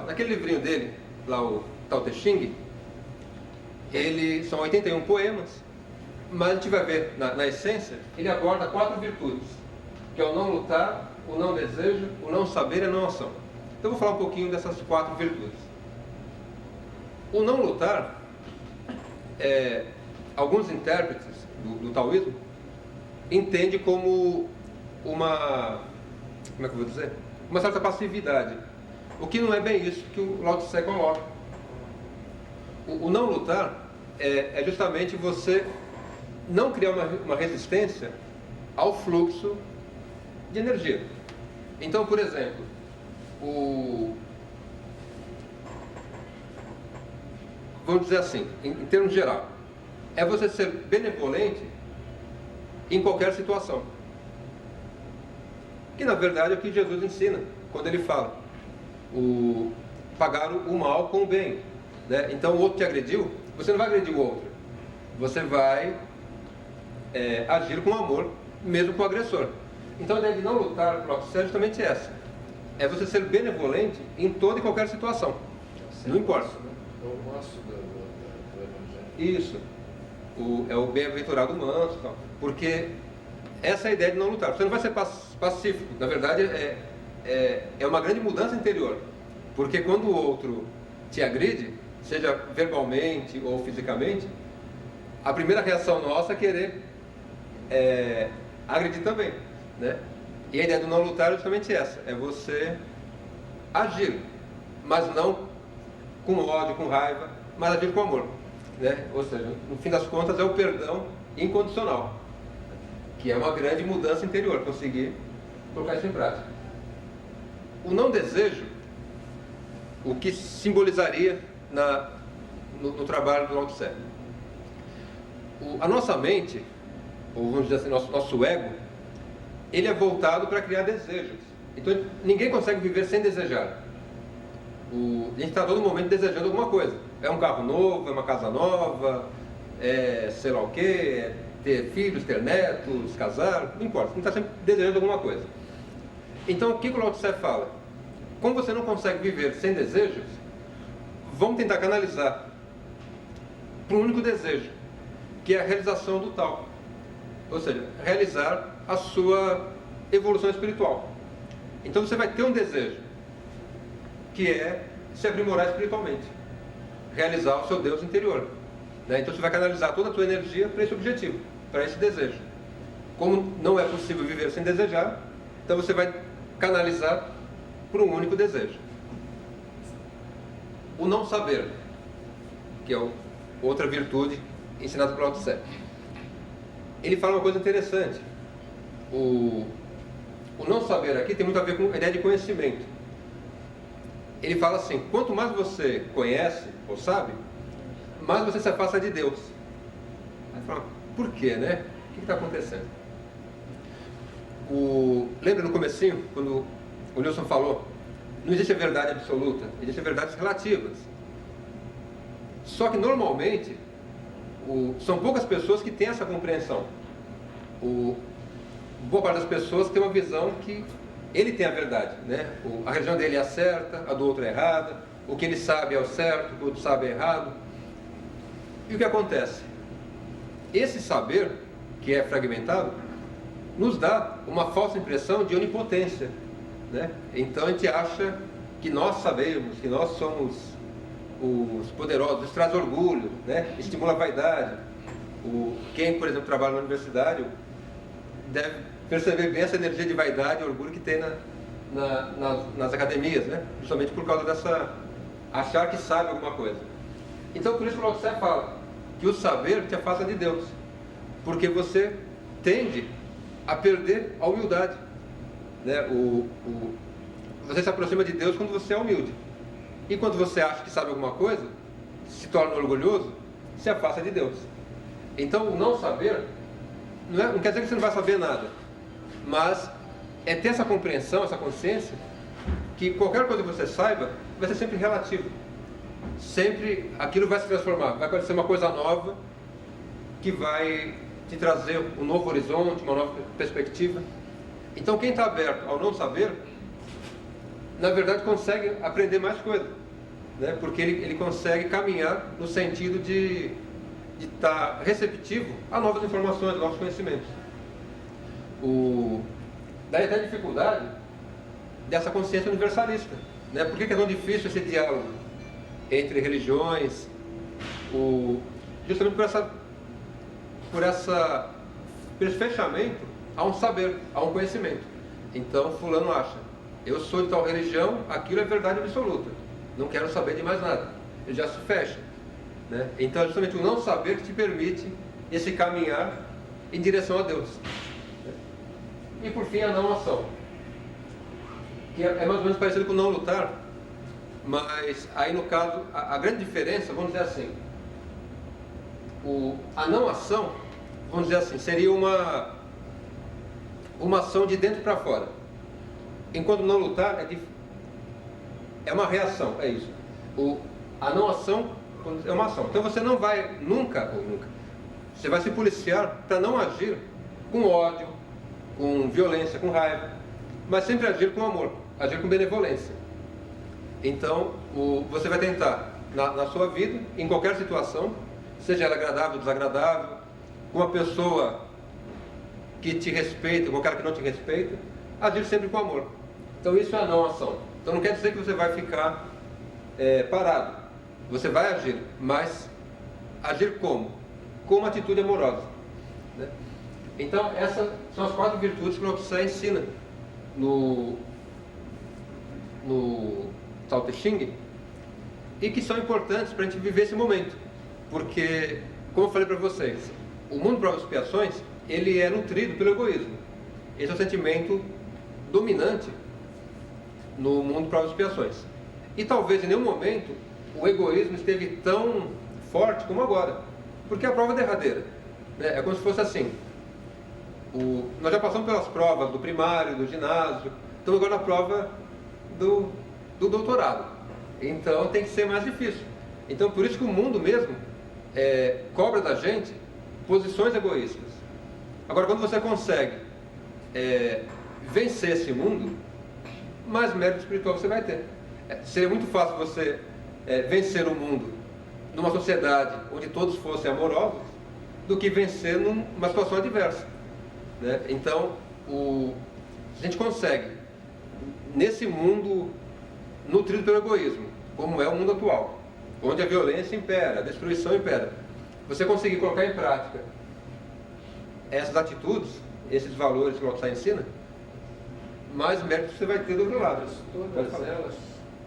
naquele livrinho dele, lá o Tao Te Ching, são 81 poemas, mas a gente vai ver, na essência, ele aborda 4 virtudes, que é o não lutar, o não desejo, o não saber e a não ação. Então eu vou falar um pouquinho dessas 4 virtudes. O não lutar, alguns intérpretes do taoísmo entendem como uma, como é que eu vou dizer? Uma certa passividade. O que não é bem isso que o Lao Tse coloca. O não lutar é justamente você não criar uma resistência ao fluxo de energia. Então, por exemplo, vamos dizer assim, em termos geral, é você ser benevolente em qualquer situação. Que na verdade é o que Jesus ensina quando ele fala pagar o mal com o bem, né? Então o outro te agrediu, você não vai agredir o outro, você vai agir com amor mesmo com o agressor. Então a ideia de não lutar por é justamente essa, é você ser benevolente em toda e qualquer situação, não importa. É o manso do Evangelho. Isso, é o bem-aventurado manso, porque essa é a ideia de não lutar. Você não vai ser pacífico, na verdade é uma grande mudança interior, porque quando o outro te agride, seja verbalmente ou fisicamente, a primeira reação nossa é querer agredir também, né? E a ideia do não lutar é justamente essa, é você agir, mas não com ódio, com raiva, mas agir com amor, né? Ou seja, no fim das contas é o perdão incondicional, que é uma grande mudança interior, conseguir colocar isso em prática. O não desejo, o que simbolizaria no trabalho do Lao Tse. A nossa mente, ou vamos dizer assim, nosso ego, ele é voltado para criar desejos. Então ninguém consegue viver sem desejar. A gente está a todo momento desejando alguma coisa. É um carro novo, é uma casa nova, é sei lá o quê, é ter filhos, ter netos, casar, não importa. A gente está sempre desejando alguma coisa. Então o que o Lao Tse fala? Como você não consegue viver sem desejos, vamos tentar canalizar para um único desejo, que é a realização do tal. Ou seja, realizar a sua evolução espiritual. Então você vai ter um desejo, que é se aprimorar espiritualmente, realizar o seu Deus interior, né? Então você vai canalizar toda a tua energia para esse objetivo, para esse desejo. Como não é possível viver sem desejar, então você vai canalizar para um único desejo. O não saber, que é outra virtude ensinada pelo Lao Tse. Ele fala uma coisa interessante. O não saber aqui tem muito a ver com a ideia de conhecimento. Ele fala assim, quanto mais você conhece ou sabe, mais você se afasta de Deus. Aí fala, por quê, né? O que está acontecendo? Lembra no comecinho, quando o Nilson falou, não existe a verdade absoluta, existem verdades relativas. Só que normalmente, são poucas pessoas que têm essa compreensão. Boa parte das pessoas tem uma visão que ele tem a verdade, né? A religião dele é a certa, a do outro é errada, o que ele sabe é o certo, o que o outro sabe é errado. E o que acontece? Esse saber, que é fragmentado, nos dá uma falsa impressão de onipotência, né? Então a gente acha que nós sabemos, que nós somos os poderosos. Isso traz orgulho, né? Estimula a vaidade. Quem, por exemplo, trabalha na universidade deve perceber bem essa energia de vaidade e orgulho que tem nas academias, né? Justamente por causa dessa achar que sabe alguma coisa. Então por isso o Lao Tse fala que o saber te afasta de Deus, porque você tende a perder a humildade, né? Você se aproxima de Deus quando você é humilde, e quando você acha que sabe alguma coisa, se torna orgulhoso, se afasta de Deus. Então o não saber não quer dizer que você não vai saber nada, mas é ter essa compreensão, essa consciência, que qualquer coisa que você saiba vai ser sempre relativo. Sempre aquilo vai se transformar, vai aparecer uma coisa nova que vai te trazer um novo horizonte, uma nova perspectiva. Então quem está aberto ao não saber na verdade consegue aprender mais coisas, né? Porque ele consegue caminhar no sentido de estar receptivo a novas informações, novos conhecimentos. Daí até a dificuldade dessa consciência universalista, né? Por que é tão difícil esse diálogo entre religiões? Justamente por esse fechamento a um saber, a um conhecimento. Então fulano acha, eu sou de tal religião, aquilo é verdade absoluta, não quero saber de mais nada. Ele já se fecha, né? Então é justamente o não saber que te permite esse caminhar em direção a Deus. E por fim a não ação, que é mais ou menos parecido com não lutar, mas aí no caso a grande diferença, vamos dizer assim, a não ação, vamos dizer assim, seria uma ação de dentro para fora, enquanto não lutar é uma reação, é isso. A não ação é uma ação. Então você não vai nunca, você vai se policiar para não agir com ódio, com violência, com raiva, mas sempre agir com amor, agir com benevolência. Então você vai tentar na sua vida, em qualquer situação, seja ela agradável ou desagradável, com uma pessoa que te respeita, com um cara que não te respeita, agir sempre com amor. Então isso é a não ação. Então não quer dizer que você vai ficar parado. Você vai agir, mas agir como? Com uma atitude amorosa, né? Então essas são as 4 virtudes que o Lao Tse ensina no Tao Te Ching, e que são importantes para a gente viver esse momento. Porque, como eu falei para vocês, o mundo de provas e expiações, ele é nutrido pelo egoísmo. Esse é o sentimento dominante no mundo de provas e expiações. E talvez em nenhum momento o egoísmo esteve tão forte como agora. Porque é a prova derradeira, né? É como se fosse assim. Nós já passamos pelas provas do primário, do ginásio, estamos agora na prova do doutorado. Então tem que ser mais difícil. Então por isso que o mundo mesmo cobra da gente posições egoístas. Agora, quando você consegue vencer esse mundo, mais mérito espiritual você vai ter. Seria muito fácil você vencer o mundo numa sociedade onde todos fossem amorosos, do que vencer numa situação adversa, né? Então, a gente consegue, nesse mundo nutrido pelo egoísmo, como é o mundo atual, onde a violência impera, a destruição impera, você conseguir colocar em prática essas atitudes, esses valores que o Lao Tse ensina, mais mérito você vai ter do outro lado. Todas elas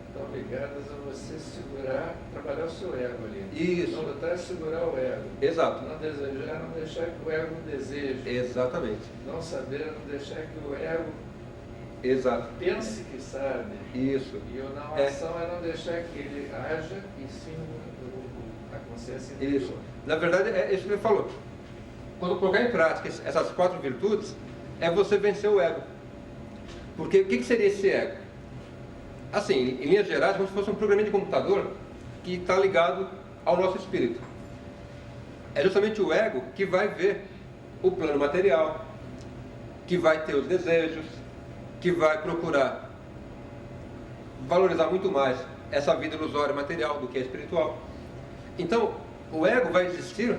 estão ligadas a você segurar, trabalhar o seu ego ali. Isso. Não lutar é segurar o ego. Exato. Não desejar, não deixar que o ego deseje. Exatamente. Não saber, não deixar que o ego Exato. pense que sabe. Isso. E a não ação é não deixar que ele haja e sim a consciência interior. Isso. Na verdade, é isso que ele falou. Quando colocar em prática essas 4 virtudes, é você vencer o ego. Porque o que seria esse ego? Assim, em linhas gerais, como se fosse um programinha de computador que está ligado ao nosso espírito. É justamente o ego que vai ver o plano material, que vai ter os desejos, que vai procurar valorizar muito mais essa vida ilusória material do que a espiritual. Então, o ego vai existir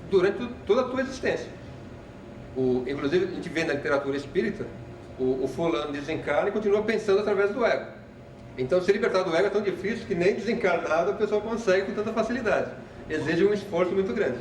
durante toda a tua existência. Inclusive, a gente vê na literatura espírita, o fulano desencarna e continua pensando através do ego. Então, se libertar do ego é tão difícil que nem desencarnado a pessoa consegue com tanta facilidade. Exige um esforço muito grande.